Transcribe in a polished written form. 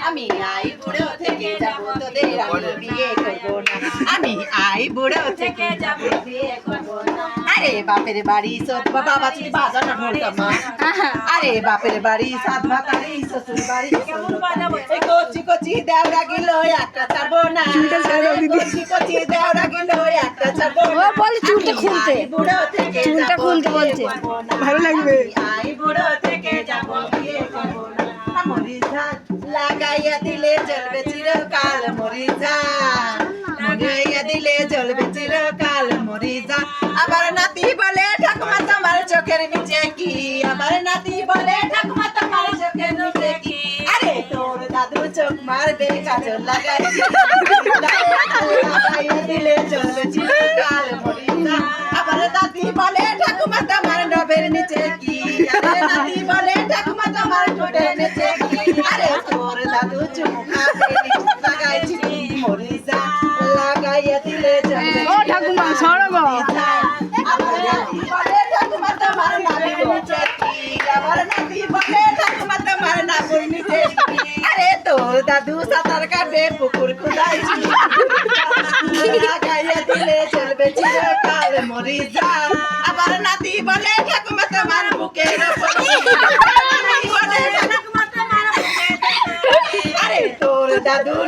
আমি আই বুড়ো থেকে যাব তোদের আমি বিয়ে করব না আমি আই বুড়ো থেকে যাব বিয়ে করব না আরে বাপের বাড়ি সব বাবা তুমি বাজানো ঢোলটা মা আরে বাপের বাড়ি সাত ভাতারি শ্বশুর বাড়ি এই কচি কচি দেওরা গেল একটা ছাড়বো না কচি কচি দেওরা গেল একটা ছাড়বো না বল চুলটা খুলতে বুড়ো থেকে চুলটা খুলতে বলছে ভালো লাগবে আই বুড়ো থেকে যাব বিয়ে করব না মরিচা লাগাইয়া দিলে জ্বলবে চিরকাল মরিচা লাগাইয়া দিলে জ্বলবে চিরকাল মরিচা আবার নাতি বলে ঠাকুমা তোমার চোখের নিচে কি আবার নাতি বলে ঠাকুমা তোমার চোখের নিচে কি আরে তোর দাদু চোখ মারবে কাজল লাগাইয়া দিলে জ্বলবে চিরকাল মরিচা আবার নাতি বলে ঠাকুমা তোমার নবের নিচে কি আবার নাতি বলে ঠাকুমা তোমার ঠোঁটের নিচে কি আরে তোর দাদু চুমুকা লাগাইছি মরিচা লাগাইয়া দিলে জ্বলবে ও ঠাকুমা সরো গো আবার নাতি বলে ঠাকুমা তোমার নাবির নিচে কি আবার নাতি বলে ঠাকুমা তোমার নাবির নিচে কি আরে তোর দাদু সাঁতার কাটবে পুকুর খুদাইছি লাগাইয়া দিলে চলবে চিরকাল মরিচা আবার নাতি বলে ঠাকুমা তোমার বুকের উপর আরে তোর দাদুর